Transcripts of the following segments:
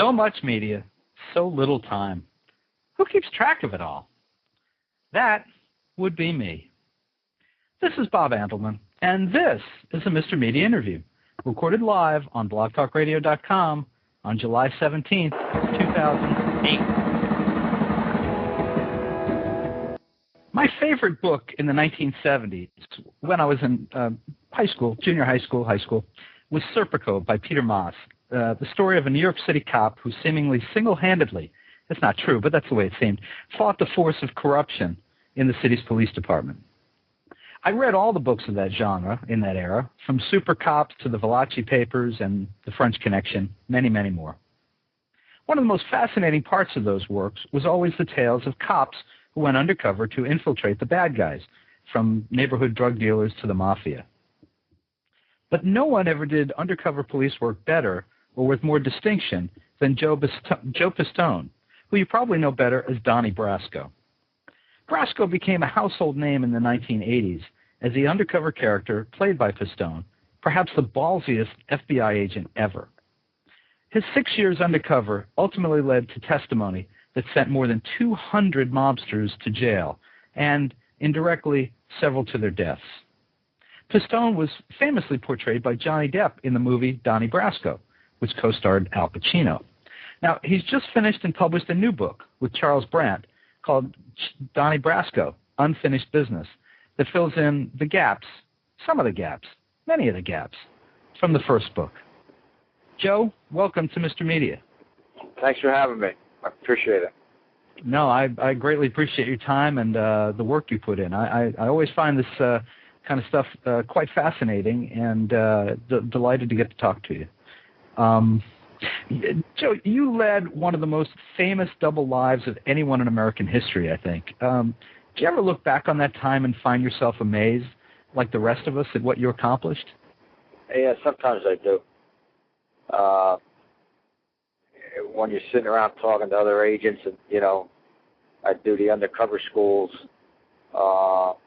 So much media, so little time. Who keeps track of it all? That would be me. This is Bob Andelman, and this is a Mr. Media interview, recorded live on blogtalkradio.com on July 17th, 2008. My favorite book in the 1970s, when I was in high school, junior high school, was Serpico by Peter Maas, the story of a New York City cop who seemingly single-handedly, that's not true, but that's the way it seemed, fought the force of corruption in the city's police department. I read all the books of that genre in that era, from Supercops to the Valachi papers and The French Connection, many, many more. One of the most fascinating parts of those works was always the tales of cops who went undercover to infiltrate the bad guys, from neighborhood drug dealers to the Mafia. But no one ever did undercover police work better or with more distinction than Joe Pistone, who you probably know better as Donnie Brasco. Brasco became a household name in the 1980s as the undercover character played by Pistone, perhaps the ballsiest FBI agent ever. His 6 years undercover ultimately led to testimony that sent more than 200 mobsters to jail, and, indirectly, several to their deaths. Pistone was famously portrayed by Johnny Depp in the movie Donnie Brasco, which co-starred Al Pacino. Now, he's just finished and published a new book with Charles Brandt called Donnie Brasco, Unfinished Business, that fills in the gaps, some of the gaps, many of the gaps, from the first book. Joe, welcome to Mr. Media. Thanks for having me. I appreciate it. No, I greatly appreciate your time and the work you put in. I always find this kind of stuff quite fascinating, and delighted to get to talk to you. Joe, you led one of the most famous double lives of anyone in American history, I think. Do you ever look back on that time and find yourself amazed, like the rest of us, at what you accomplished? Yeah, sometimes I do. When you're sitting around talking to other agents, and I do the undercover schools, talking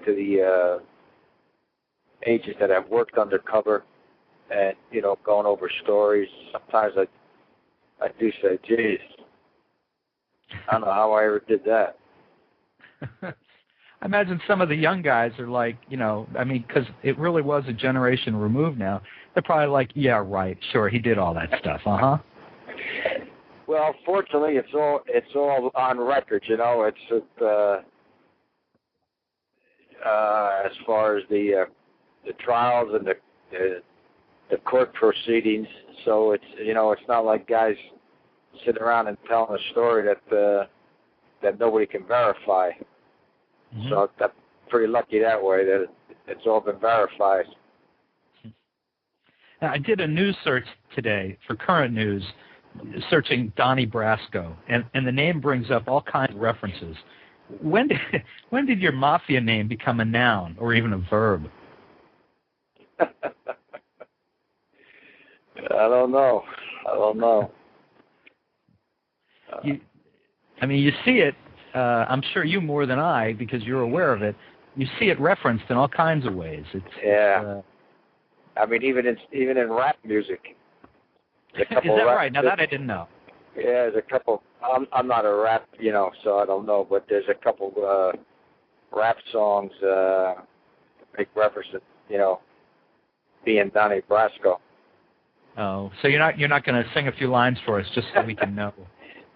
to the agents that have worked undercover, and going over stories. Sometimes I do say, "Geez, I don't know how I ever did that." I imagine some of the young guys are like, because it really was a generation removed now. They're probably like, "Yeah, right, sure, he did all that stuff, Well, fortunately, it's all on record. It's as far as the trials and the court proceedings. So it's not like guys sitting around and telling a story that nobody can verify. Mm-hmm. So I'm pretty lucky that way that it's all been verified. Now, I did a news search today for current news, searching Donnie Brasco, and the name brings up all kinds of references. When did your Mafia name become a noun or even a verb? I don't know. You see it. I'm sure you more than I, because you're aware of it. You see it referenced in all kinds of ways. Even in rap music. Is that right? Now that I didn't know. Yeah, there's a couple. I'm not a rap, so I don't know. But there's a couple rap songs make reference to, being Donnie Brasco. Oh, so you're not going to sing a few lines for us just so we can know?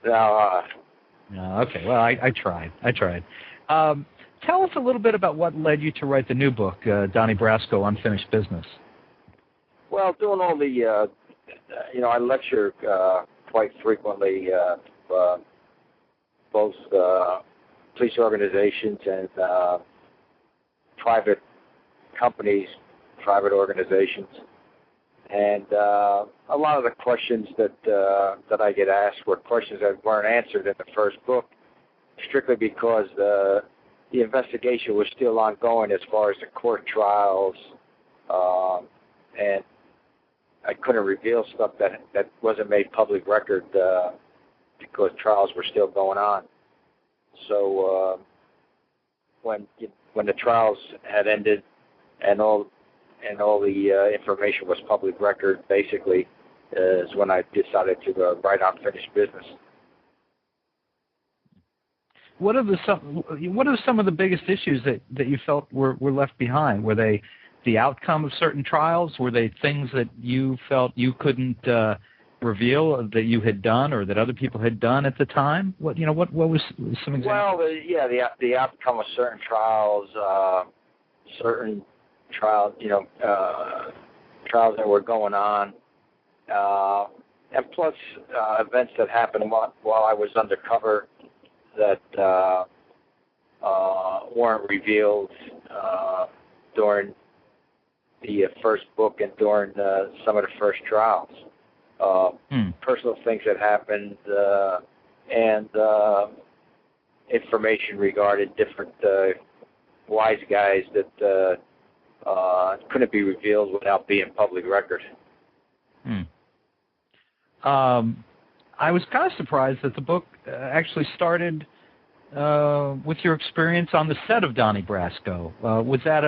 No. No. Okay. Well, I tried. Tell us a little bit about what led you to write the new book, Donnie Brasco, Unfinished Business. Well, doing all the, I lecture quite frequently, both police organizations and private companies, private organizations. And a lot of the questions that I get asked were questions that weren't answered in the first book, strictly because the investigation was still ongoing as far as the court trials, and I couldn't reveal stuff that wasn't made public record because trials were still going on. So when the trials had ended and all the information was public record, basically, is when I decided to write Unfinished Business. What are some of the biggest issues that you felt were left behind? Were they the outcome of certain trials? Were they things that you felt you couldn't reveal that you had done or that other people had done at the time? What was some examples? Well, the outcome of certain trials, trials that were going on, and plus events that happened while I was undercover that weren't revealed during the first book and during some of the first trials. Personal things that happened and information regarding different wise guys that couldn't be revealed without being public record. I was kind of surprised that the book actually started with your experience on the set of Donnie Brasco. Was that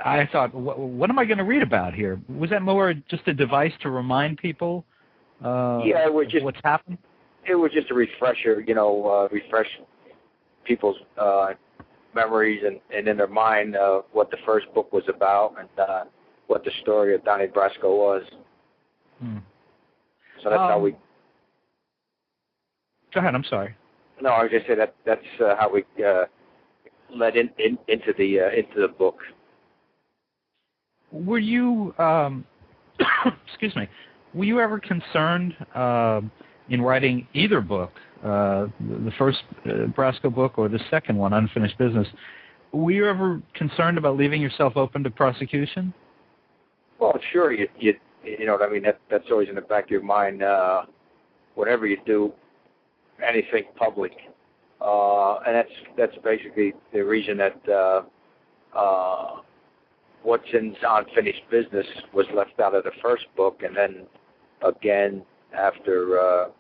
I thought, what am I going to read about here? Was that more just a device to remind people it was just what's happened? It was just a refresher, refresh people's memories and in their mind what the first book was about and what the story of Donnie Brasco was. So that's how we... Go ahead, I'm sorry. No, I was just saying that's how we led into the book. Were you, excuse me, were you ever concerned in writing either book, the first Brasco book or the second one, Unfinished Business? Were you ever concerned about leaving yourself open to prosecution? Well, sure, you know what I mean. That's always in the back of your mind. Whenever you do anything public, and that's basically the reason that what's in Unfinished Business was left out of the first book, and then again after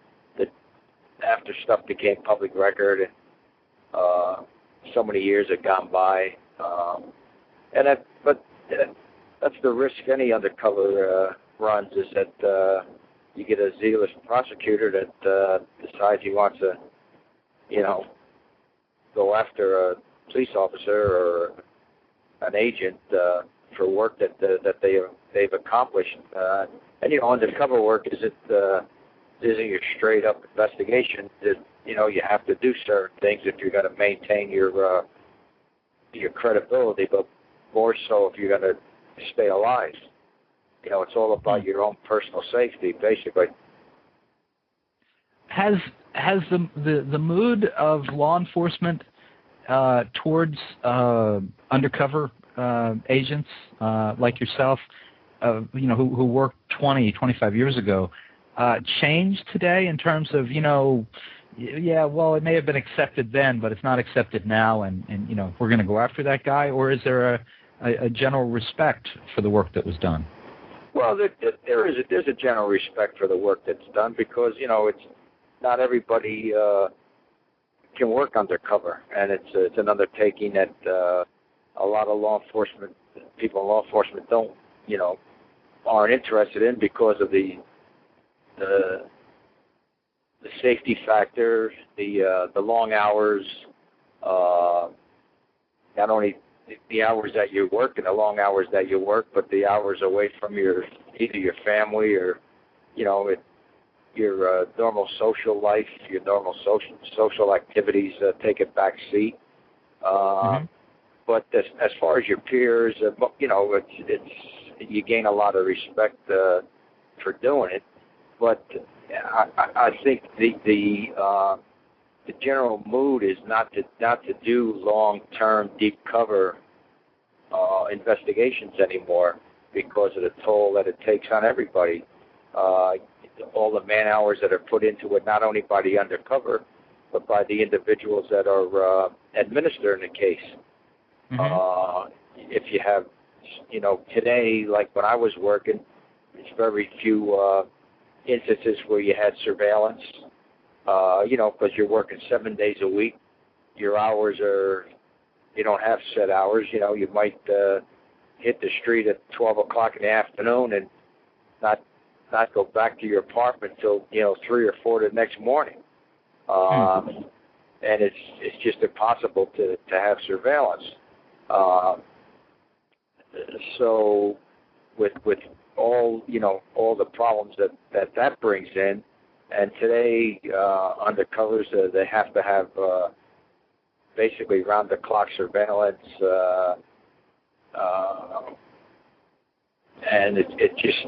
stuff became public record and so many years had gone by, but that's the risk any undercover runs, is that you get a zealous prosecutor that decides he wants to, go after a police officer or an agent for work that they've accomplished. And undercover work isn't your straight up investigation. You have to do certain things if you're going to maintain your credibility, but more so if you're going to stay alive. It's all about your own personal safety, basically. Has the mood of law enforcement towards undercover agents like yourself, who worked 20, 25 years ago, changed today in terms of, it may have been accepted then, but it's not accepted now, and we're going to go after that guy? Or is there a general respect for the work that was done? Well, there's a general respect for the work that's done, because it's not everybody can work undercover, and it's an undertaking that a lot of people in law enforcement don't aren't interested in because of the safety factor, the long hours, not only the hours that you work and the long hours that you work, but the hours away from either your family or your normal social life, your normal social activities take a back seat. But as far as your peers, it's you gain a lot of respect for doing it. But I think the general mood is not to do long-term, deep cover investigations anymore, because of the toll that it takes on everybody. All the man hours that are put into it, not only by the undercover, but by the individuals that are administering the case. If you have, today, like when I was working, it's very few instances where you had surveillance, because you're working 7 days a week. Your hours you don't have set hours. You might hit the street at 12 o'clock in the afternoon and not not go back to your apartment till 3 or 4 the next morning, and it's just impossible to have surveillance. So with all all the problems that brings in, and today undercovers they have to have basically round the clock surveillance, and it just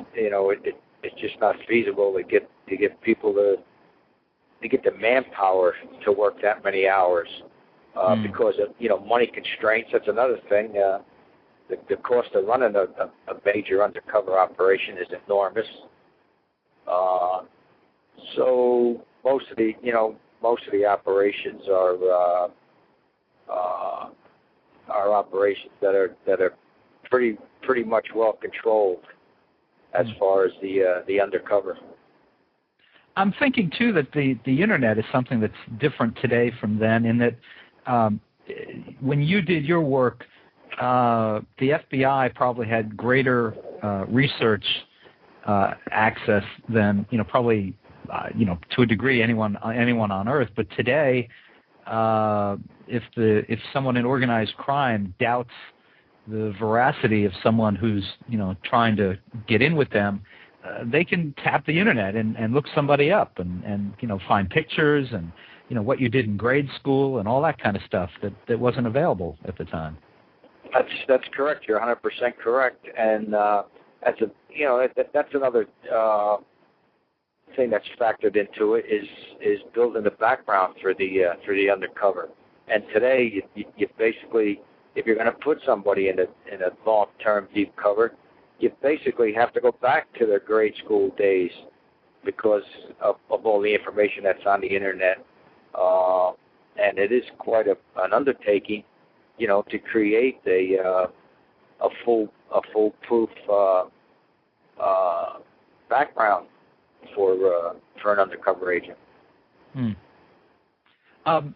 it's just not feasible to get people to get the manpower to work that many hours because of money constraints. That's another thing. The cost of running a major undercover operation is enormous. So most of the operations are operations that are pretty much well controlled as far as the undercover. I'm thinking too that the internet is something that's different today from then, in that when you did your work, the FBI probably had greater research access than probably to a degree anyone on Earth. But today, if someone in organized crime doubts the veracity of someone who's trying to get in with them, they can tap the internet and look somebody up and find pictures and what you did in grade school and all that kind of stuff that wasn't available at the time. That's correct. You're 100% correct, and that's another thing that's factored into it is building the background for the undercover. And today, you basically, if you're going to put somebody in a long-term deep cover, you basically have to go back to their grade school days because of all the information that's on the internet, and it is quite an undertaking, to create a foolproof background for an undercover agent.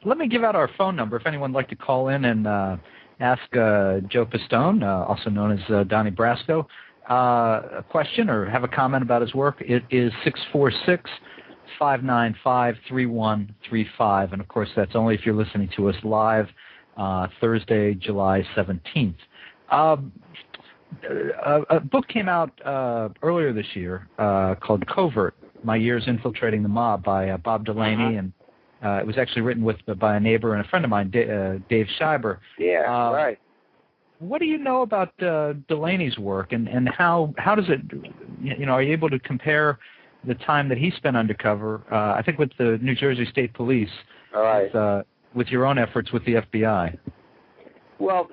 Let me give out our phone number if anyone would like to call in and ask Joe Pistone, also known as Donnie Brasco, a question or have a comment about his work. It is 646-595-3135, and of course that's only if you're listening to us live Thursday, July 17th. A book came out earlier this year called Covert, My Years Infiltrating the Mob by Bob Delaney, and it was actually written by a neighbor and a friend of mine, Dave Scheiber. Yeah, right. What do you know about Delaney's work, and how does it, are you able to compare the time that he spent undercover, I think with the New Jersey State Police, all right, with your own efforts with the FBI? Well,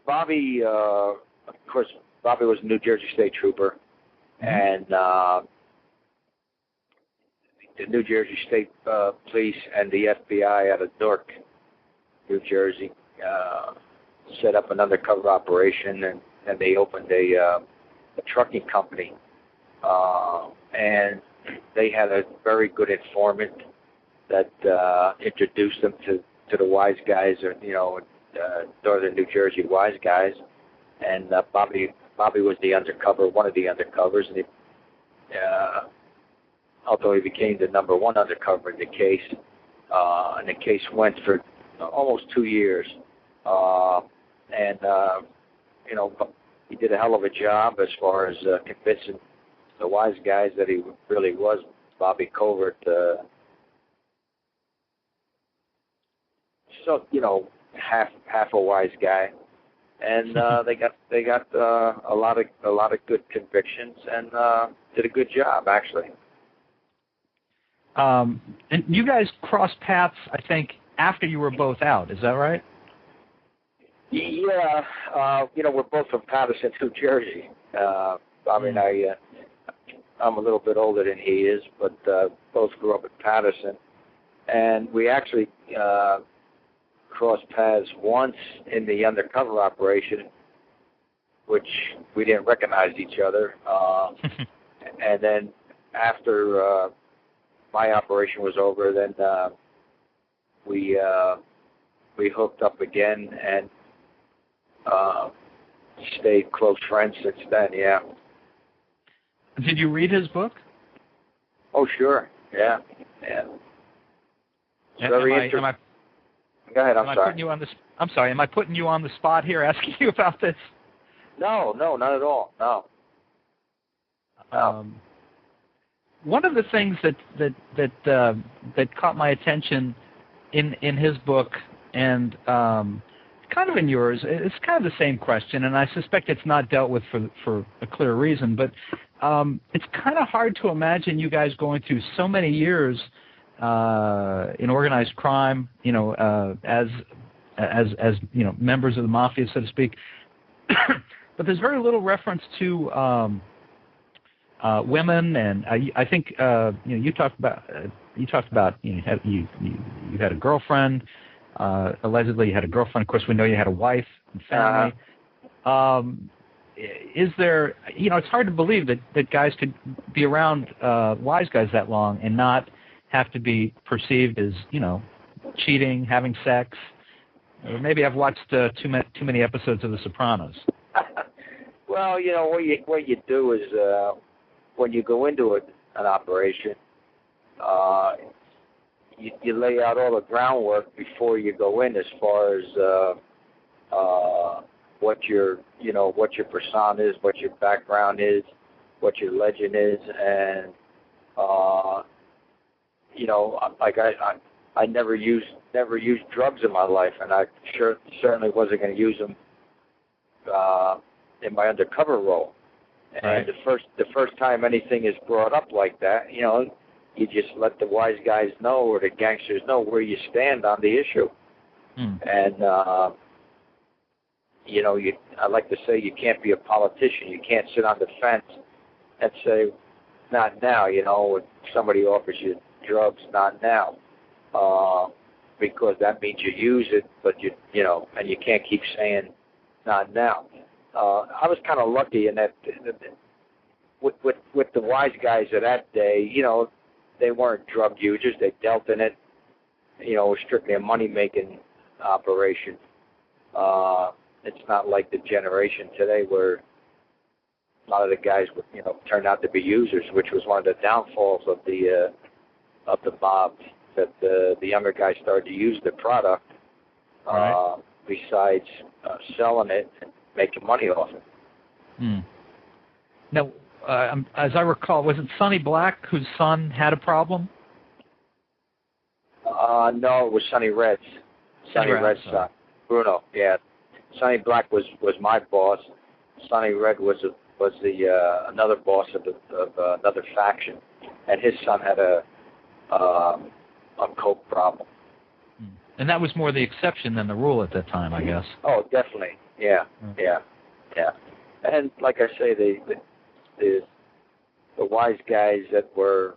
Bobby, of course, Bobby was a New Jersey State Trooper, and the New Jersey State Police and the FBI out of Newark, New Jersey, set up an undercover operation, and they opened a trucking company, and they had a very good informant that introduced them to the wise guys, or Northern New Jersey wise guys, and Bobby was the undercover, one of the undercovers, and although he became the number one undercover in the case, and the case went for almost 2 years, and he did a hell of a job as far as convincing the wise guys that he really was Bobby Covert. So half a wise guy, and they got a lot of good convictions and did a good job actually. And you guys crossed paths, I think, after you were both out. Is that right? Yeah, we're both from Patterson, New Jersey. Bobby and I'm a little bit older than he is, but both grew up in Patterson, and we actually crossed paths once in the undercover operation, which we didn't recognize each other. And then after my operation was over, then we hooked up again and stayed close friends since then. Yeah. Did you read his book? Oh, sure. Yeah. Yeah. Very interesting. Go ahead. I'm sorry. I'm sorry. Am I putting you on the spot here, asking you about this? No, not at all. No. One of the things that caught my attention in his book and kind of in yours, it's kind of the same question, and I suspect it's not dealt with for a clear reason, but it's kind of hard to imagine you guys going through so many years in organized crime, as members of the Mafia, so to speak. But there's very little reference to women, and I think you talked about you had a girlfriend. Allegedly, you had a girlfriend. Of course, we know you had a wife and family. Is there? It's hard to believe that guys could be around wise guys that long and not have to be perceived as cheating, having sex. Or maybe I've watched too many episodes of The Sopranos. Well, what you do is when you go into an operation, you lay out all the groundwork before you go in, as far as what your persona is, what your background is, what your legend is, and like I never used drugs in my life, and I certainly wasn't going to use them in my undercover role. And right. the first time anything is brought up like that, you just let the wise guys know, or the gangsters know, where you stand on the issue. And I like to say, you can't be a politician. You can't sit on the fence and say, not now. If somebody offers you drugs, not now, because that means you use it, but and you can't keep saying not now. I was kind of lucky in that with the wise guys of that day, they weren't drug users. They dealt in it. It was strictly a money-making operation. It's not like the generation today where a lot of the guys, turned out to be users, which was one of the downfalls of the mob, that the younger guys started to use the product, right. Besides selling it and making money off it. Now, as I recall, was it Sonny Black whose son had a problem? No, it was Sonny Red's. Sonny Red's son, Bruno. Yeah, Sonny Black was my boss. Sonny Red was the another boss of another faction, and his son had a coke problem. And that was more the exception than the rule at that time, I guess. Oh, definitely. Yeah. And like I say, the wise guys that were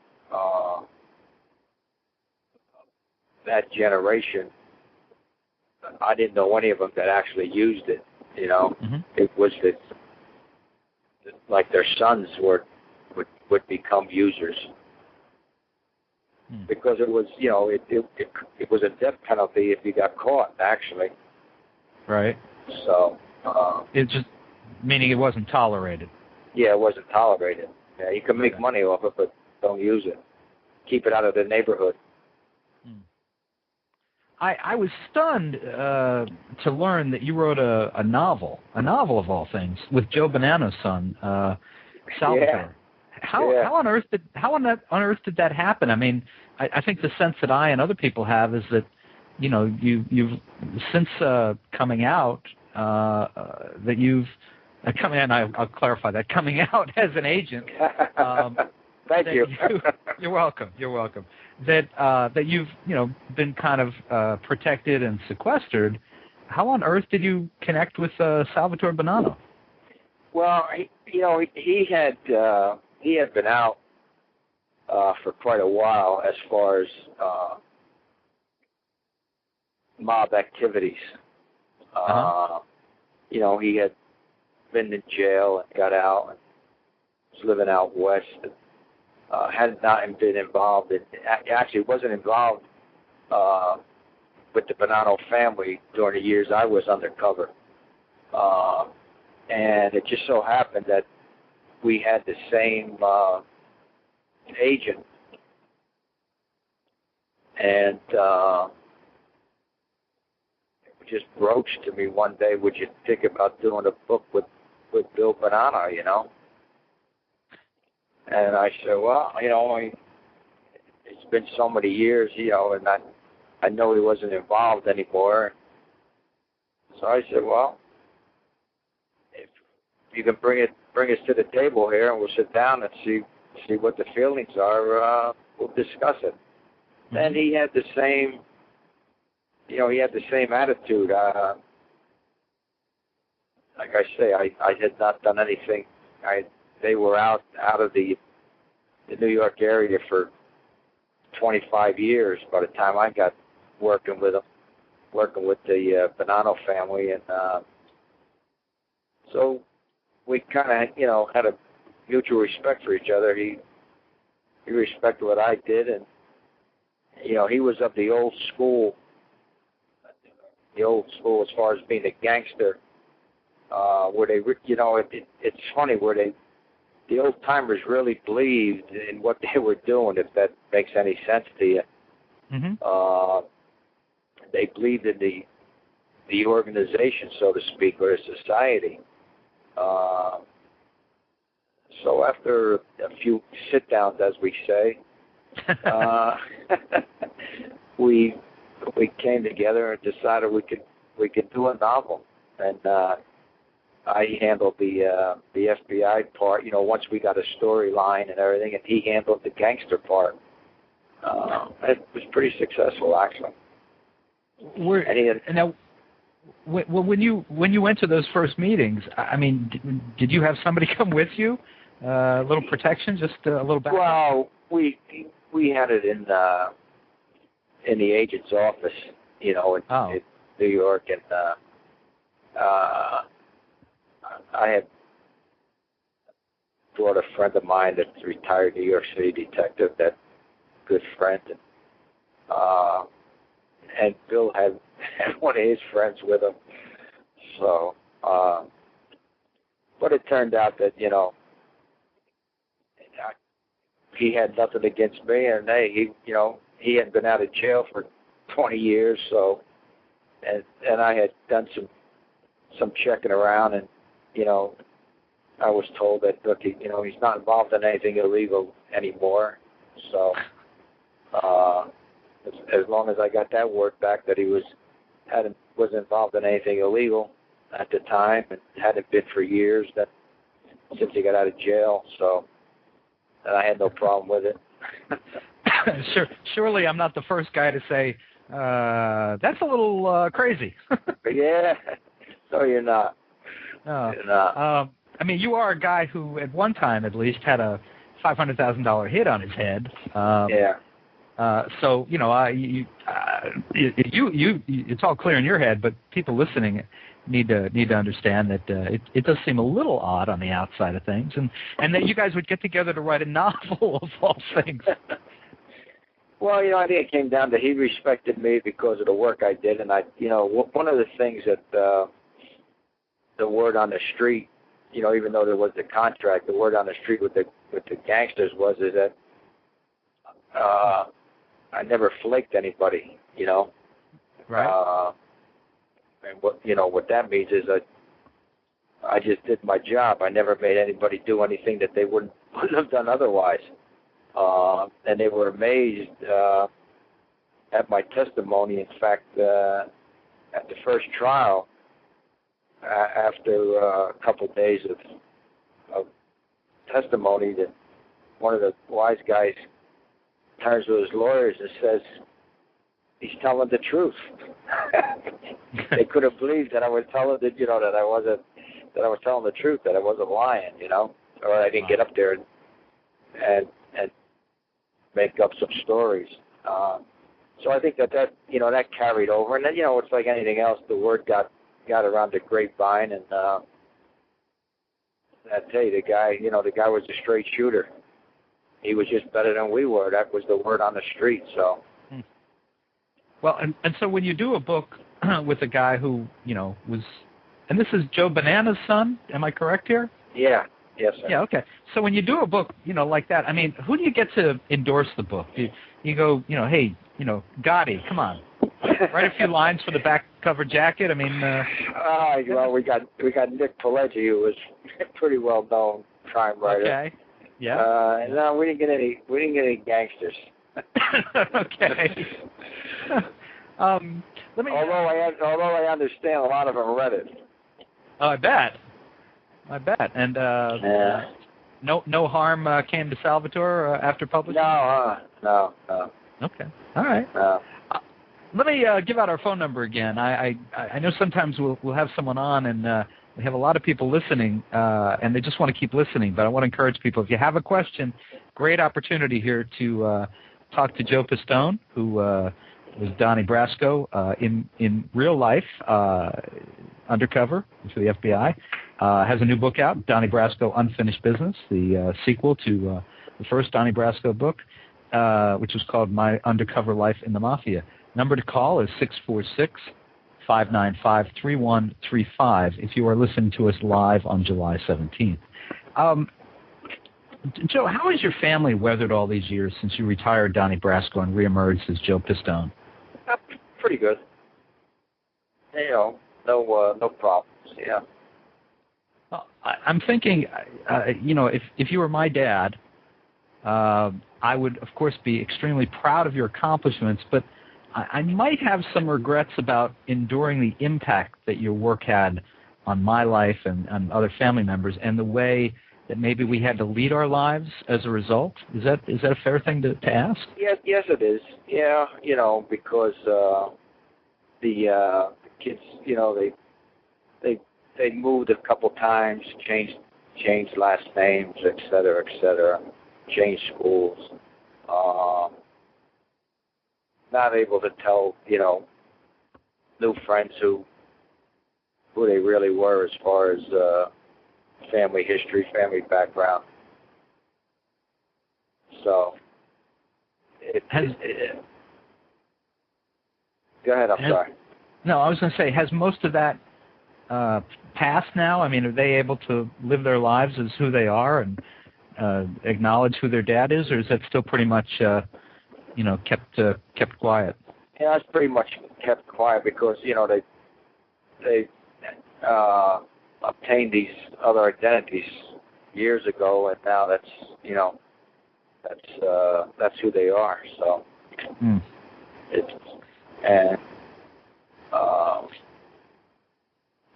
that generation, I didn't know any of them that actually used it. It was that like their sons would become users, because it was it was a death penalty if you got caught, actually. Right. So it's just meaning it wasn't tolerated. Yeah, it wasn't tolerated. Yeah, you can make money off it, but don't use it. Keep it out of the neighborhood. I was stunned to learn that you wrote a novel of all things, with Joe Bonanno's son, Salvatore. Yeah. How on earth did that happen? I mean, I think the sense that I and other people have is that, you've since coming out, that you've coming out, and I'll clarify that, coming out as an agent. Thank you. You're welcome. That you've been kind of protected and sequestered. How on earth did you connect with Salvatore Bonanno? Well, he had been out for quite a while as far as mob activities. He had been in jail and got out and was living out west. And, had not been involved in, actually wasn't involved with the Bonanno family during the years I was undercover. And it just so happened that we had the same agent, and just broached to me one day, would you think about doing a book with Bill Banana, you know? And I said, well, you know, it's been so many years, you know, and I know he wasn't involved anymore. So I said, well, if you can bring us to the table here, and we'll sit down and see what the feelings are, we'll discuss it. Mm-hmm. And he had the same, you know, attitude. Like I say, I had not done anything. They were out of the New York area for 25 years by the time I got working with the Bonanno family, and so we kind of, you know, had a mutual respect for each other. He respected what I did, and you know, he was of the old school as far as being a gangster, where they, you know, it's funny where the old timers really believed in what they were doing, if that makes any sense to you. Mm-hmm. They believed in the organization, so to speak, or the society. So after a few sit-downs, as we say, we came together and decided we could do a novel, and I handled the FBI part, you know, once we got a storyline and everything, and he handled the gangster part. It was pretty successful, actually. Now, when you went to those first meetings, I mean, did you have somebody come with you? A little protection, just a little back? Well, we had it in the agent's office, you know, in New York, and I had brought a friend of mine that's a retired New York City detective, that good friend, and Bill had one of his friends with him. So, but it turned out that, you know, he had nothing against me, and he had been out of jail for 20 years, so, and I had done some checking around, and, you know, I was told that, look, you know, he's not involved in anything illegal anymore, so as long as I got that word back that he was involved in anything illegal at the time, and hadn't been for years, that since he got out of jail, so, and I had no problem with it. Surely I'm not the first guy to say, that's a little crazy. Yeah, no, you're not. No. You're not. I mean, you are a guy who, at one time at least, had a $500,000 hit on his head. Yeah. So, you know, you it's all clear in your head, but people listening need to understand that it does seem a little odd on the outside of things, and that you guys would get together to write a novel of all things. Well, you know, I think it came down to he respected me because of the work I did, and you know, one of the things that the word on the street, you know, even though there was the contract, the word on the street with the gangsters is that I never flaked anybody, you know. Right. And what that means is that I just did my job. I never made anybody do anything that they wouldn't have done otherwise. And they were amazed at my testimony. In fact, at the first trial, after a couple of days of testimony, that one of the wise guys turns to his lawyers and says, he's telling the truth. They couldn't believe that I was telling that, you know, that I was telling the truth, that I wasn't lying, you know, or I didn't get up there and make up some stories. So I think that you know, that carried over, and then, you know, it's like anything else. The word got around the grapevine, and I tell you, the guy was a straight shooter. He was just better than we were. That was the word on the street. So. Well, and so when you do a book with a guy who, you know, was, and this is Joe Banana's son, am I correct here? Yeah. Yes, sir. Yeah, okay. So when you do a book, like that, I mean, who do you get to endorse the book? You go, hey, Gotti, come on, write a few lines for the back cover jacket. I mean, well, we got Nick Pileggi, who was pretty well known crime writer. Okay. Yeah. No, we didn't get any gangsters. Okay. Let me. Although I understand a lot of them read it. Oh, I bet. And no harm came to Salvatore after publishing? No. Okay. All right. No. Let me give out our phone number again. I know sometimes we'll have someone on, and we have a lot of people listening, and they just want to keep listening. But I want to encourage people, if you have a question, great opportunity here to talk to Joe Pistone, who was Donnie Brasco in real life, undercover for the FBI. Has a new book out, Donnie Brasco, Unfinished Business, the sequel to the first Donnie Brasco book, which was called My Undercover Life in the Mafia. Number to call is 646-595-3135 if you are listening to us live on July 17th. Joe, how has your family weathered all these years since you retired Donnie Brasco and reemerged as Joe Pistone? Pretty good. No problems. Yeah. I'm thinking, if you were my dad, I would, of course, be extremely proud of your accomplishments, but I might have some regrets about enduring the impact that your work had on my life and on other family members, and the way that maybe we had to lead our lives as a result. Is that a fair thing to ask? Yes, it is. Yeah, because the kids, they moved a couple times, changed last names, et cetera, changed schools. Not able to tell, new friends who they really were as far as family history, family background. So, go ahead, I'm sorry. No, I was going to say, has most of that passed now? I mean, are they able to live their lives as who they are and acknowledge who their dad is, or is that still pretty much, kept quiet? Yeah, it's pretty much kept quiet because, they obtained these other identities years ago, and now that's who they are. So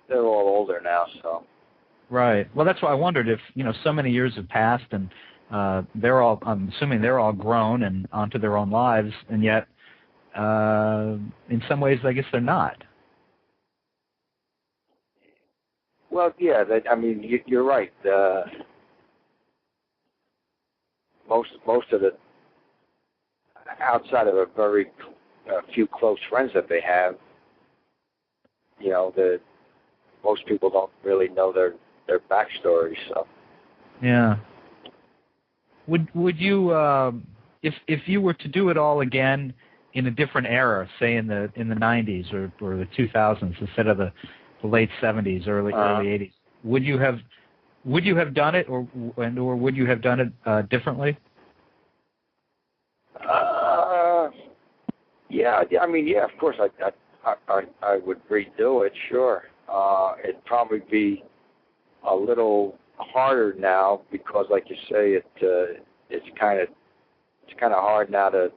they're all older now. So right. Well, that's why I wondered if so many years have passed, and I'm assuming they're all grown and onto their own lives, and yet in some ways I guess they're not. Well, yeah, you're right. Most of the, outside of a very few close friends that they have, most people don't really know their backstory. So yeah. Would you if you were to do it all again in a different era, say in the 90s or the 2000s instead of the late 70s, early 80s, would you have done it, or would you have done it differently? Yeah. Of course, I would redo it. Sure. It'd probably be a little harder now because, like you say, it's kind of hard now to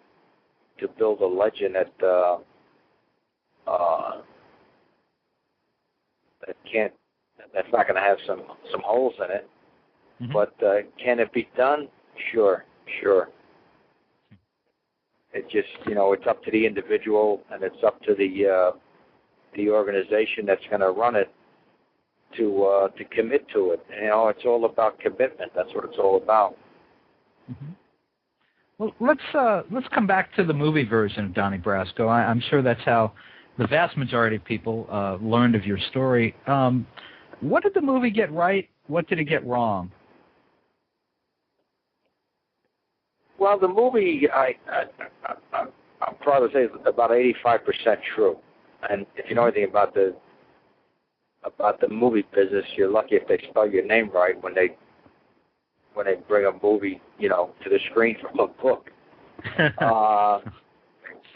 build a legend that's not going to have some holes in it. Mm-hmm. But can it be done? Sure. It just, it's up to the individual, and it's up to the organization that's going to run it to commit to it. It's all about commitment. That's what it's all about. Mm-hmm. Well, let's come back to the movie version of Donnie Brasco. I'm sure that's how the vast majority of people learned of your story. What did the movie get right? What did it get wrong? Well, the movie, I'm proud to say, is about 85% true. And if you know anything about the movie business, you're lucky if they spell your name right when they when they bring a movie, to the screen from a book. A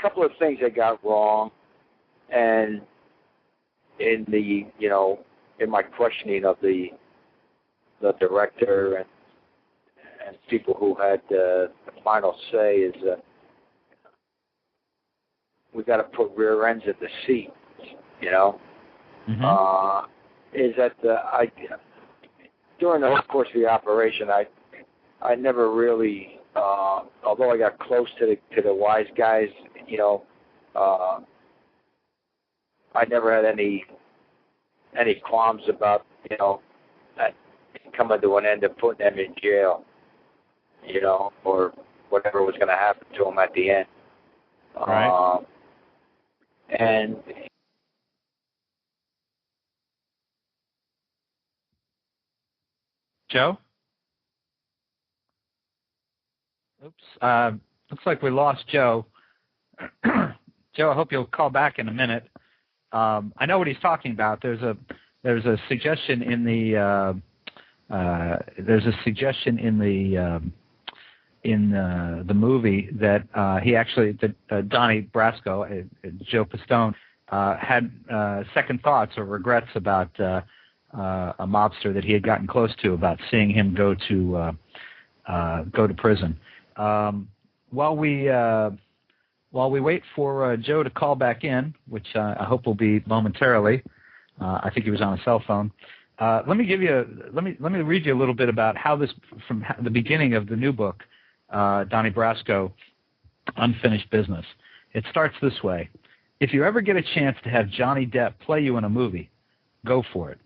couple of things they got wrong, and in the, in my questioning of the director and people who had the final say is we got to put rear ends at the seat, Mm-hmm. Is that during the whole course of the operation, I never really, although I got close to the wise guys, I never had any qualms about, that coming to an end of putting them in jail, or whatever was going to happen to them at the end. Right. And Joe? Oops. Looks like we lost Joe. Joe, I hope you'll call back in a minute. I know what he's talking about. There's a suggestion in the movie that Donnie Brasco, Joe Pistone, had second thoughts or regrets about a mobster that he had gotten close to, about seeing him go to prison. While we wait for Joe to call back in, which I hope will be momentarily, I think he was on a cell phone. Let me read you a little bit about how this, from the beginning of the new book, Donnie Brasco, Unfinished Business. It starts this way: if you ever get a chance to have Johnny Depp play you in a movie, go for it.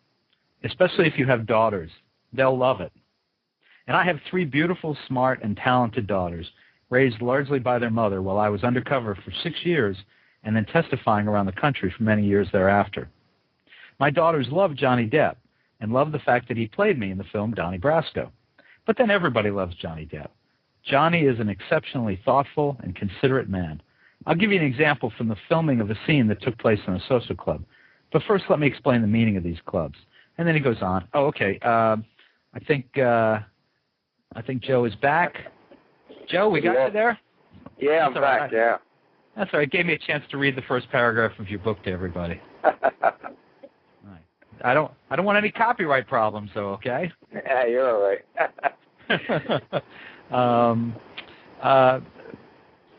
Especially if you have daughters, they'll love it. And I have 3 beautiful, smart, and talented daughters, raised largely by their mother while I was undercover for 6 years and then testifying around the country for many years thereafter. My daughters love Johnny Depp and love the fact that he played me in the film Donnie Brasco. But then everybody loves Johnny Depp. Johnny is an exceptionally thoughtful and considerate man. I'll give you an example from the filming of a scene that took place in a social club. But first, let me explain the meaning of these clubs. And then he goes on. Oh, okay. I think Joe is back. Joe, we got you there? Yeah, I'm back, right. yeah. That's all right. It gave me a chance to read the first paragraph of your book to everybody. All right. I don't want any copyright problems, though, okay? Yeah, you're all right.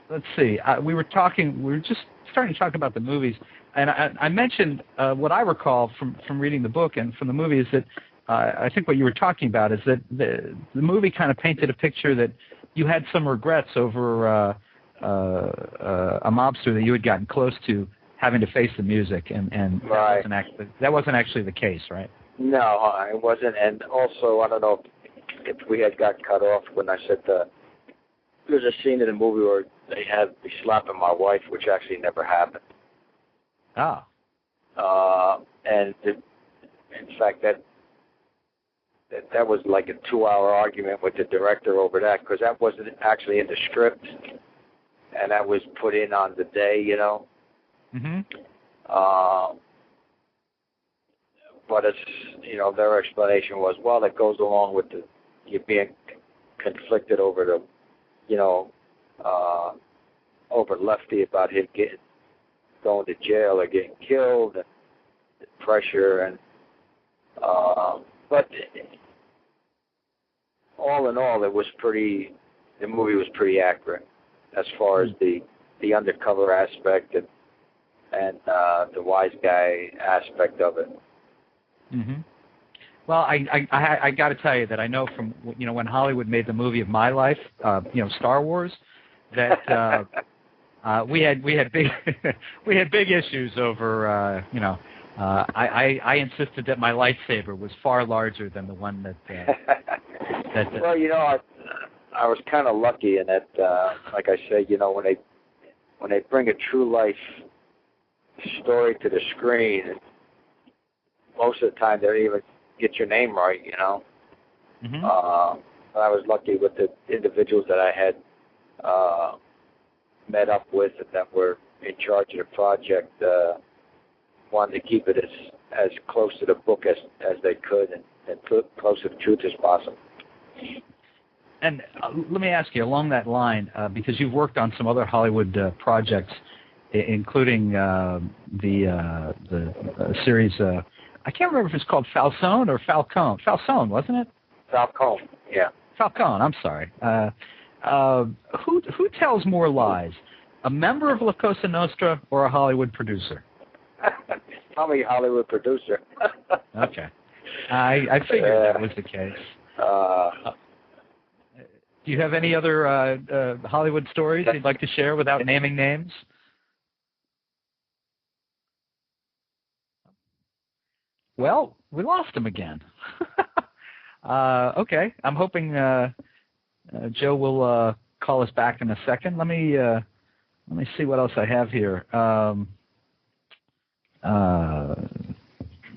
Let's see. We were just starting to talk about the movies, and I mentioned what I recall from reading the book and from the movie is that I think what you were talking about is that the movie kind of painted a picture that you had some regrets over a mobster that you had gotten close to having to face the music, and right. that wasn't actually the case, right? No, it wasn't. And also, I don't know if we had got cut off when I said there's a scene in the movie where they had me slapping my wife, which actually never happened. Ah. And in fact, that was like a 2-hour argument with the director over that, because that wasn't actually in the script, and that was put in on the day, Mm-hmm. But it's, their explanation was, well, that goes along with you being conflicted over the, over Lefty about him going to jail or getting killed, and the pressure, and but all in all, the movie was pretty accurate as far as the undercover aspect and the wise guy aspect of it. Mm-hmm. Well, I got to tell you that I know from when Hollywood made the movie of my life, Star Wars, that we had big we had big issues over I insisted that my lightsaber was far larger than the one that. Well, I was kind of lucky in that, like I said, when they bring a true life story to the screen, most of the time they don't even get your name right, Mm-hmm. I was lucky with the individuals that I had met up with and that were in charge of the project. Wanted to keep it as close to the book as they could and close to the truth as possible. And let me ask you along that line, because you've worked on some other Hollywood projects, including the series. I can't remember if it's called Falcone or Falcone. Falcone, wasn't it? Falcone. Yeah. Falcone. I'm sorry. Who tells more lies, a member of La Cosa Nostra or a Hollywood producer? Probably a Hollywood producer. Okay. I figured that was the case. Do you have any other Hollywood stories you'd like to share without naming names? Well, we lost him again. Okay. I'm hoping Joe will call us back in a second. Let me see what else I have here.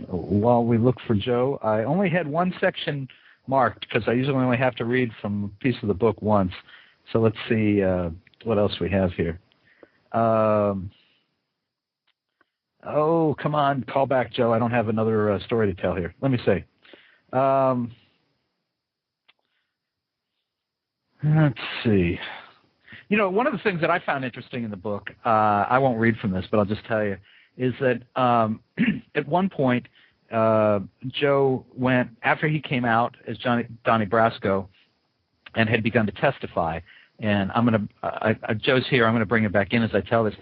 While we look for Joe, I only had one section marked because I usually only have to read from a piece of the book once. So let's see what else we have here. Oh, come on, call back, Joe. I don't have another story to tell here. Let me see. Let's see. You know, one of the things that I found interesting in the book, I won't read from this, but I'll just tell you, is that at one point, Joe went, after he came out as Donnie Brasco and had begun to testify, and I'm going to, Joe's here, I'm going to bring it back in as I tell this.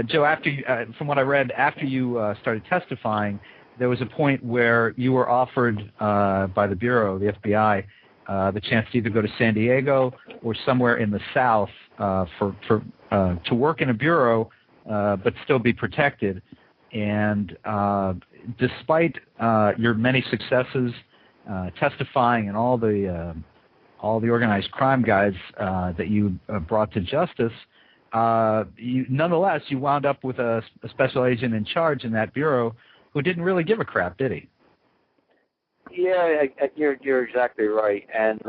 Joe, after you, from what I read, after you started testifying, there was a point where you were offered by the Bureau, the FBI, the chance to either go to San Diego or somewhere in the South to work in a bureau, but still be protected. And despite your many successes, testifying and all the organized crime guys that you brought to justice, nonetheless, you wound up with a special agent in charge in that bureau who didn't really give a crap, did he? Yeah, you're exactly right. And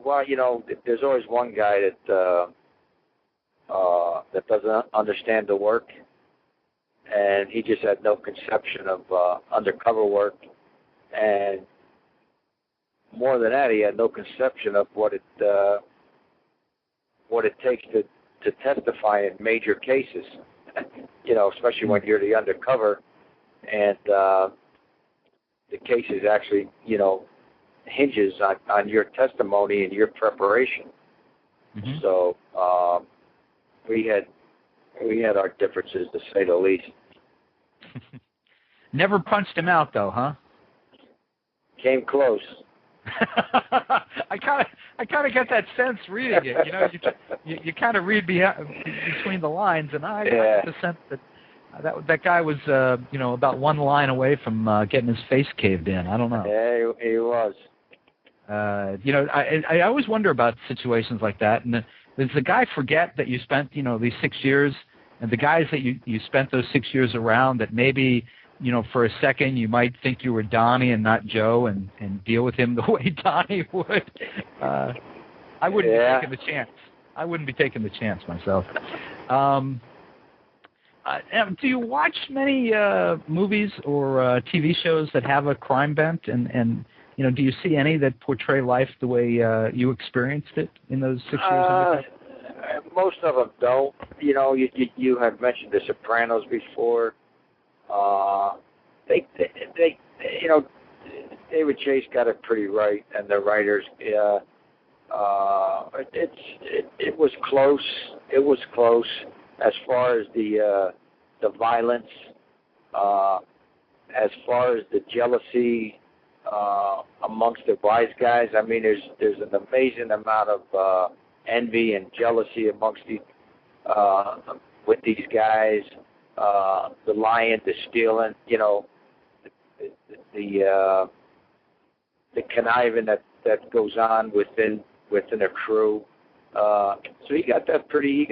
well, you know, there's always one guy that doesn't understand the work, and he just had no conception of undercover work, and more than that, he had no conception of what it takes to testify in major cases. You know, especially when you're the undercover, and the case is actually, you know, hinges on your testimony and your preparation. Mm-hmm. So we had our differences, to say the least. Never punched him out, though, huh? Came close. I kind of get that sense reading it. You know, you kind of read between the lines, and I get the sense that guy was, you know, about one line away from getting his face caved in. I don't know. Yeah, he was. You know, I always wonder about situations like that. And does the guy forget that you spent, you know, these 6 years, and the guys that you spent those 6 years around, that maybe, you know, for a second you might think you were Donnie and not Joe, and deal with him the way Donnie would? I wouldn't be taking the chance. I wouldn't be taking the chance myself. Do you watch many movies or TV shows that have a crime bent? And you know, do you see any that portray life the way you experienced it in those 6 years? Most of them don't. You know, you have mentioned The Sopranos before. They you know, David Chase got it pretty right, and the writers. It was close. It was close as far as the violence, as far as the jealousy amongst the wise guys. I mean, there's an amazing amount of envy and jealousy amongst with these guys. The lying, the stealing, you know, the conniving that goes on within a crew. So he got that pretty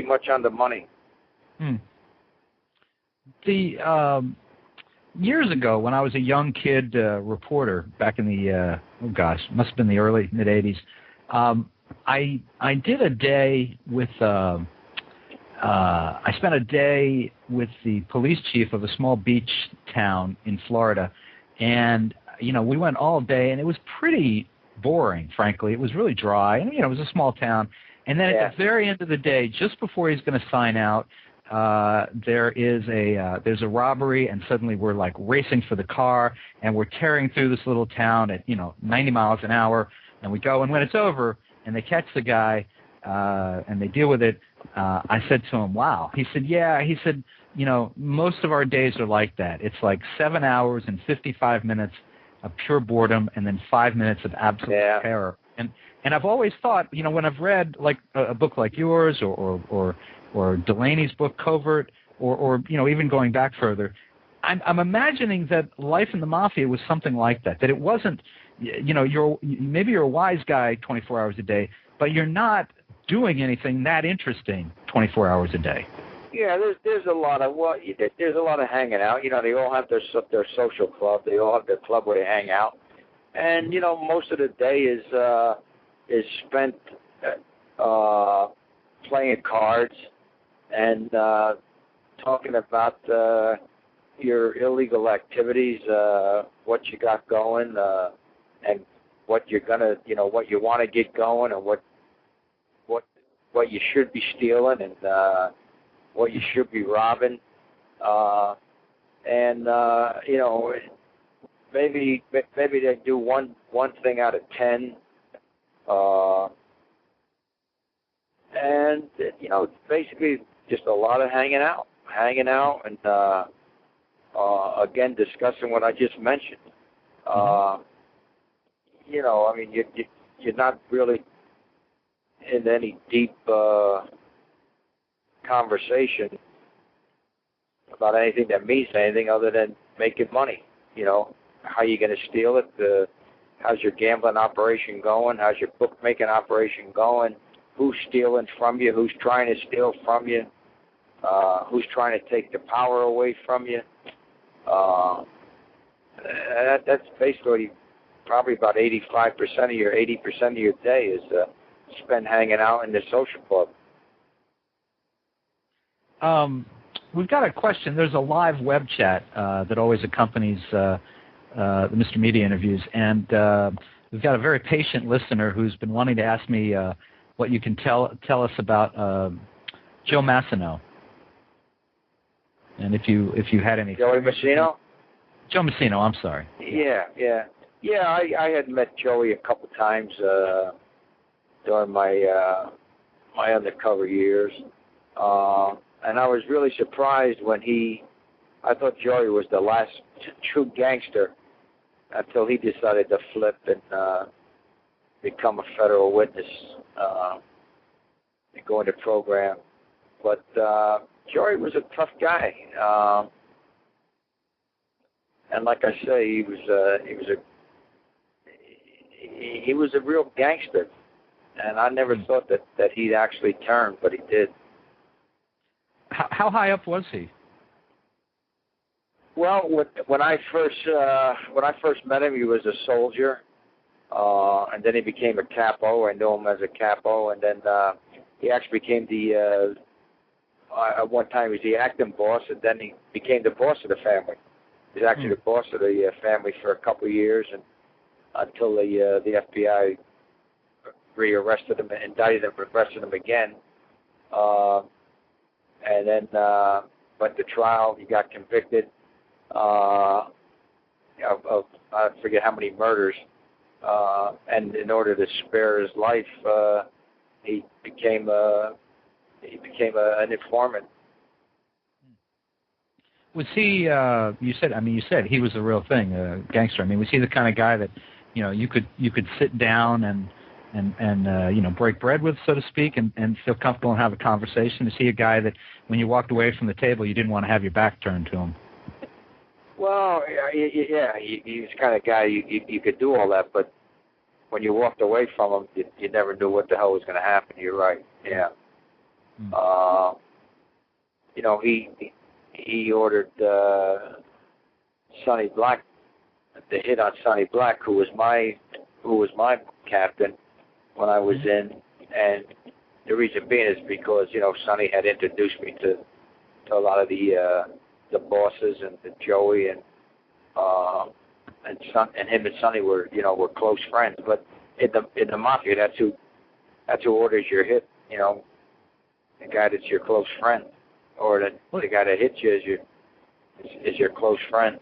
much on the money. The years ago, when I was a young kid reporter back in the must have been the early mid '80s, I did a day with. I spent a day with the police chief of a small beach town in Florida, and you know, we went all day, and it was pretty boring, frankly. It was really dry, and it was a small town. And then at the very end of the day, just before he's going to sign out, there's a robbery, and suddenly we're like racing for the car, and we're tearing through this little town at 90 miles an hour, and we go, and when it's over, and they catch the guy, and they deal with it. I said to him, "Wow." He said, "Yeah." He said, most of our days are like that. It's like 7 hours and 55 minutes of pure boredom, and then 5 minutes of absolute terror. And I've always thought, when I've read like a book like yours or Delaney's book Covert, or even going back further, I'm imagining that life in the Mafia was something like that. That it wasn't, maybe you're a wise guy 24 hours a day, but you're not doing anything that interesting 24 hours a day. Yeah, there's a lot of hanging out. They all have their social club. They all have their club where they hang out, and most of the day is spent playing cards and talking about your illegal activities, what you got going, and what you're gonna, what you want to get going, and what you should be stealing, and what you should be robbing, and maybe they do one thing out of 10, and basically just a lot of hanging out, and again discussing what I just mentioned. You're not really in any deep conversation about anything that means anything other than making money. How you going to steal it? How's your gambling operation going? How's your bookmaking operation going? Who's stealing from you? Who's trying to steal from you? Who's trying to take the power away from you? That's basically probably about 85% of your 80% of your day is spent hanging out in the social club. We've got a question. There's a live web chat that always accompanies the Mr. Media interviews, and we've got a very patient listener who's been wanting to ask me what you can tell us about Joe Massino, and if you had any. Joey Massino? Joe Massino, I'm sorry. Yeah. I had met Joey a couple times during my undercover years. And I was really surprised when I thought Joey was the last true gangster until he decided to flip and become a federal witness and go into program. But Joey was a tough guy. And like I say, he was a real gangster. And I never thought that he'd actually turn, but he did. How high up was he? Well, when I first met him, he was a soldier, and then he became a capo. I knew him as a capo, and then he actually became at one time he was the acting boss, and then he became the boss of the family. He was actually the boss of the family for a couple of years, and until the FBI rearrested him, indicted him, arrested him again. And then went to trial. He got convicted of I forget how many murders. And in order to spare his life, he became an informant. Was he? You said he was the real thing, a gangster. Was he the kind of guy that you could sit down and break bread with, so to speak, and feel comfortable and have a conversation? Is he a guy that when you walked away from the table, you didn't want to have your back turned to him? Well, yeah, he was the kind of guy you could do all that, but when you walked away from him, you never knew what the hell was going to happen. You're right. Yeah. He ordered Sonny Black, the hit on Sonny Black, who was my captain when I was in, and the reason being is because Sonny had introduced me to a lot of the bosses and Joey and him and Sonny were close friends. But in the mafia, that's who orders your hit. You know, the guy that's your close friend, or the guy that hits you is your close friend.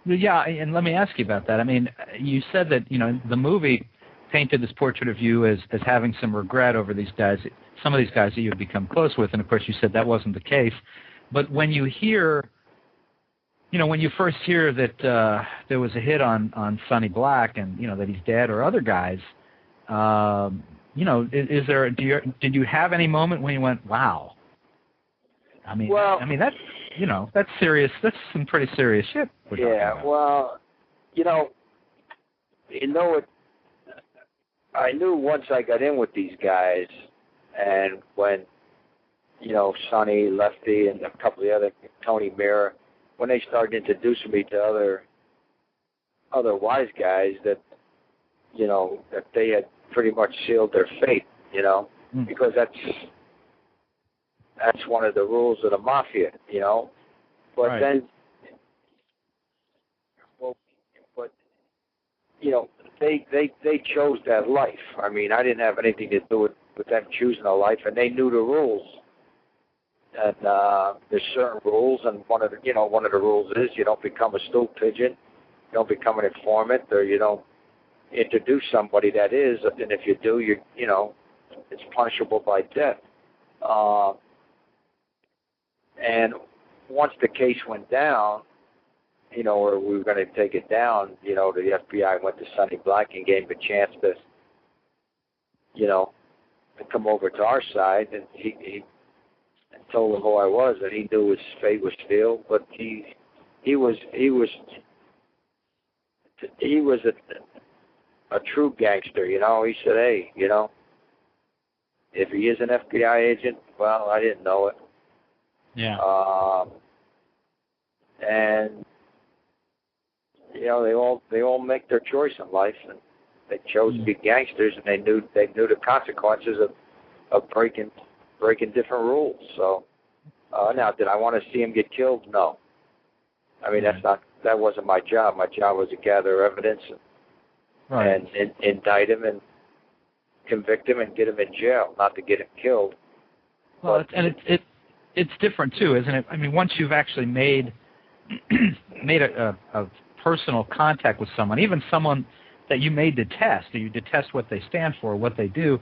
Yeah, and let me ask you about that. I mean, you said that, you know, the movie painted this portrait of you as having some regret over these guys, some of these guys that you had become close with, and of course you said that wasn't the case. But when you hear, you know, when you first hear that there was a hit on Sonny Black, and, you know, that he's dead, or other guys, you know, did you have any moment when you went, wow? I mean, that's, you know, that's serious. That's some pretty serious shit. Yeah, well, you know, I knew once I got in with these guys, and when, you know, Sonny, Lefty, and a couple of the other, Tony Mira, when they started introducing me to other wise guys, that, you know, that they had pretty much sealed their fate, you know, because that's one of the rules of the mafia, you know. But right. then, but you know, they chose that life. I mean, I didn't have anything to do with them choosing a life, and they knew the rules. And there's certain rules, and one of the rules is you don't become a stool pigeon, you don't become an informant, or you don't introduce somebody that is, and if you do, you know, it's punishable by death. And once the case went down, you know, or we were going to take it down, you know, the FBI went to Sonny Black and gave him a chance to, you know, to come over to our side, and he told him who I was, and he knew his fate was sealed, but he was a true gangster, you know. He said, hey, you know, if he is an FBI agent, well, I didn't know it. Yeah. And you know, they all make their choice in life, and they chose to be gangsters, and they knew the consequences of breaking different rules. So now, did I want to see him get killed? No. I mean, that wasn't my job. My job was to gather evidence and indict him and convict him and get him in jail, not to get him killed. Well, and it's different too, isn't it? I mean, once you've actually made a personal contact with someone, even someone that you may detest, or you detest what they stand for, what they do,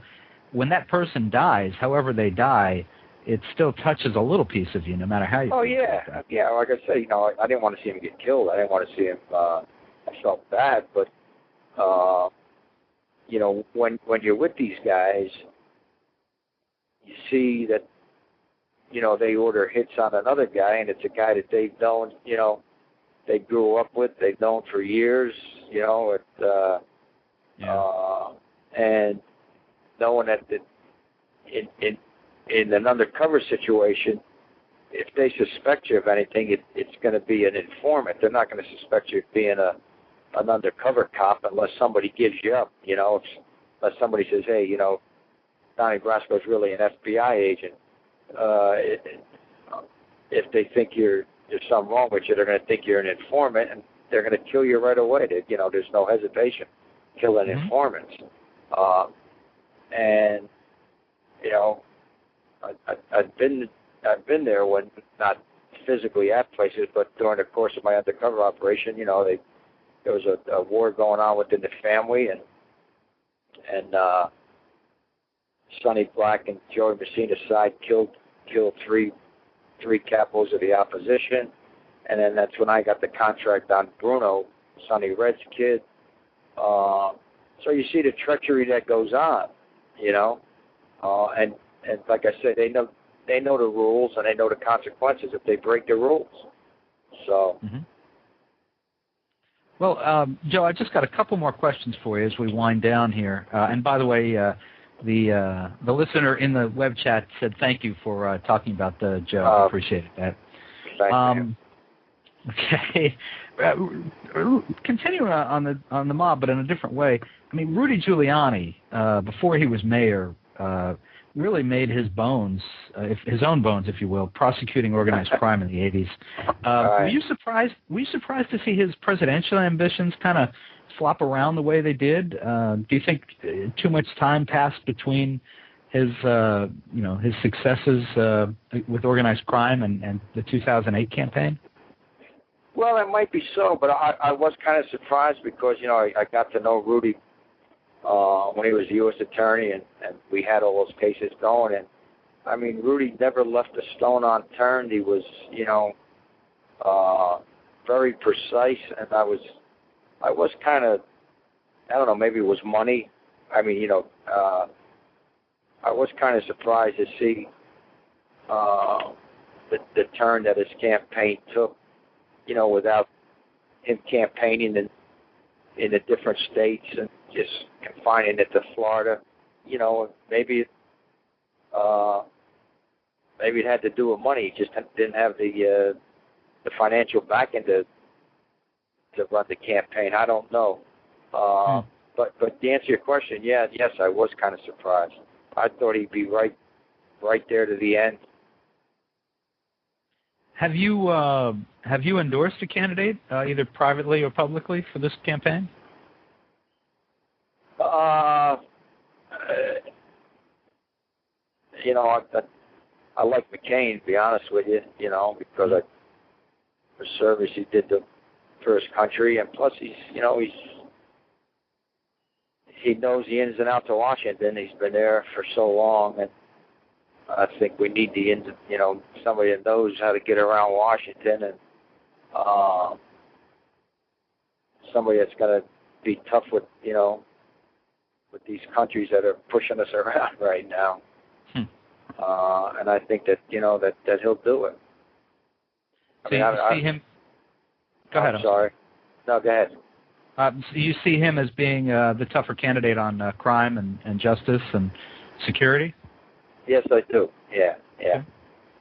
when that person dies, however they die, it still touches a little piece of you, no matter how you feel. Oh, yeah. Like that. Yeah, like I say, you know, I didn't want to see him get killed. I didn't want to see him, I felt bad, but, you know, when you're with these guys, you see that, you know, they order hits on another guy, and it's a guy that they've known, you know, they grew up with, they've known for years, you know, and knowing that in an undercover situation, if they suspect you of anything, it's going to be an informant. They're not going to suspect you of being an undercover cop unless somebody gives you up, you know, unless somebody says, hey, you know, Donnie Brasco is really an FBI agent. If they think there's something wrong with you, they're going to think you're an informant, and they're going to kill you right away. You know, there's no hesitation killing informants. And you know, I've been there when not physically at places, but during the course of my undercover operation, you know, there was a war going on within the family, and Sonny Black and Joe Massino's side killed three capos of the opposition, and then that's when I got the contract on Bruno, Sonny Red's kid. So you see the treachery that goes on, you know, and like I said, they know the rules, and they know the consequences if they break the rules. So. Mm-hmm. Well, Joe, I just got a couple more questions for you as we wind down here. And by the way, the listener in the web chat said thank you for talking about Joe. I appreciated that. Thank you. Okay. Continuing on the mob, but in a different way. I mean, Rudy Giuliani, before he was mayor, really made his bones, his own bones, if you will, prosecuting organized crime in the 80s. Were you surprised to see his presidential ambitions kind of flop around the way they did? Do you think too much time passed between his his successes with organized crime and the 2008 campaign? Well, it might be so, but I was kind of surprised because, I got to know Rudy when he was the U.S. attorney, and we had all those cases going. And, I mean, Rudy never left a stone unturned. He was, very precise, and I was kind of, I don't know, maybe it was money. I mean, I was kind of surprised to see the turn that his campaign took, without him campaigning in the different states and just confining it to Florida. Maybe it had to do with money. He just didn't have the financial backing to run the campaign. I don't know. But to answer your question, yes, I was kind of surprised. I thought he'd be right there to the end. Have you endorsed a candidate either privately or publicly for this campaign? I like McCain, to be honest with you. Because the service he did for his country, and plus he knows the ins and outs of Washington. He's been there for so long, and I think we need somebody that knows how to get around Washington, and somebody that's going to be tough with these countries that are pushing us around right now. And I think that that he'll do it. So you see him? Go ahead. I'm sorry. No, go ahead. So you see him as being the tougher candidate on crime and justice and security? Yes, I do. Yeah. Okay.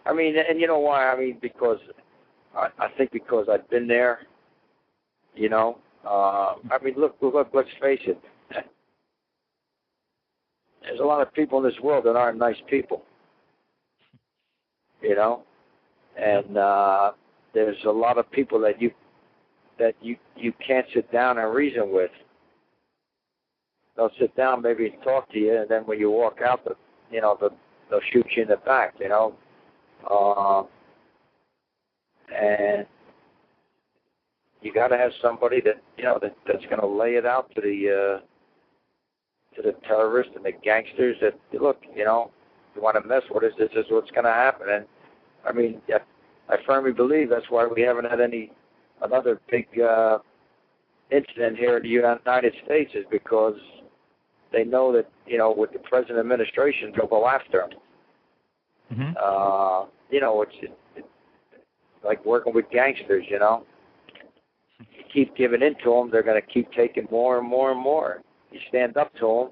I mean, and you know why? I mean, because I think because I've been there. I mean, look. Let's face it. There's a lot of people in this world that aren't nice people. And there's a lot of people that you can't sit down and reason with. They'll sit down maybe and talk to you, and then when you walk out, they'll shoot you in the back, and you got to have somebody that that's going to lay it out to the terrorists and the gangsters that look, you want to mess with us, this is what's going to happen. And I mean, I firmly believe that's why we haven't had another big incident here in the United States, is because they know that with the present administration, they'll go after them. Mm-hmm. It's like working with gangsters. You keep giving in to them, they're going to keep taking more and more and more. You stand up to them,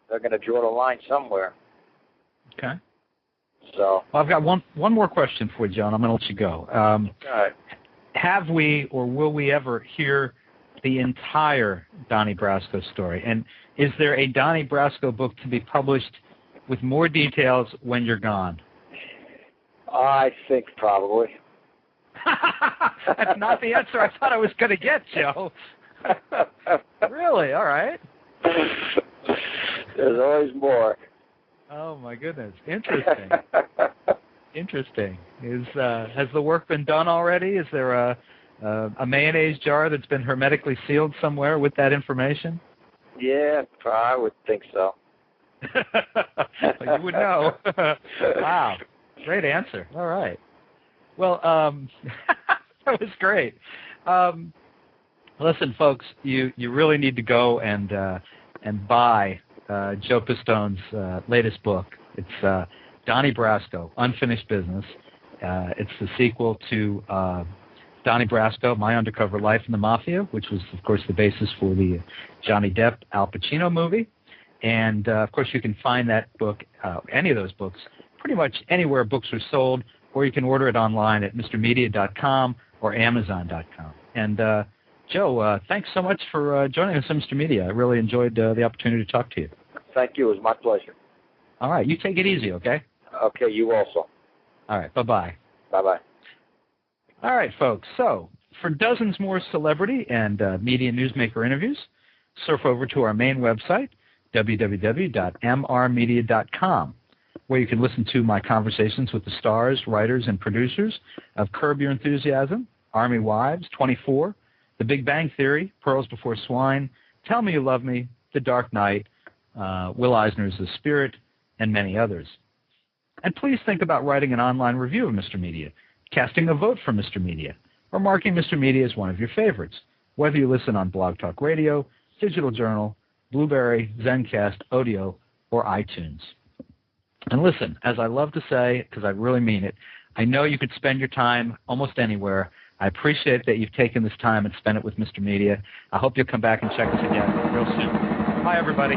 they're going to draw the line somewhere. Okay. So. Well, I've got one more question for you, John. I'm going to let you go. All right. Have we or will we ever hear the entire Donnie Brasco story? And is there a Donnie Brasco book to be published with more details when you're gone? I think probably. That's not the answer I thought I was going to get, Joe. Really? All right. There's always more. Oh, my goodness. Interesting. Interesting. Has the work been done already? Is there a mayonnaise jar that's been hermetically sealed somewhere with that information? Yeah, I would think so. You would know. Wow. Great answer. All right. Well, that was great. Listen, folks, you really need to go and buy Joe Pistone's latest book. It's Donnie Brasco, Unfinished Business. It's the sequel to Donnie Brasco, My Undercover Life in the Mafia, which was, of course, the basis for the Johnny Depp, Al Pacino movie. And, of course, you can find that book, any of those books, pretty much anywhere books are sold, or you can order it online at mrmedia.com or amazon.com. And, Joe, thanks so much for joining us on Mr. Media. I really enjoyed the opportunity to talk to you. Thank you. It was my pleasure. All right. You take it easy, okay? Okay, you also. All right. Bye-bye. Bye-bye. All right, folks. So For dozens more celebrity and media newsmaker interviews, surf over to our main website, www.mrmedia.com, where you can listen to my conversations with the stars, writers, and producers of Curb Your Enthusiasm, Army Wives, 24, The Big Bang Theory, Pearls Before Swine, Tell Me You Love Me, The Dark Knight, Will Eisner's The Spirit, and many others. And please think about writing an online review of Mr. Media, casting a vote for Mr. Media, or marking Mr. Media as one of your favorites, whether you listen on Blog Talk Radio, Digital Journal, Blueberry, Zencast, Odeo, or iTunes. And listen, as I love to say, because I really mean it, I know you could spend your time almost anywhere. I appreciate that you've taken this time and spent it with Mr. Media. I hope you'll come back and check us again real soon. Bye, everybody.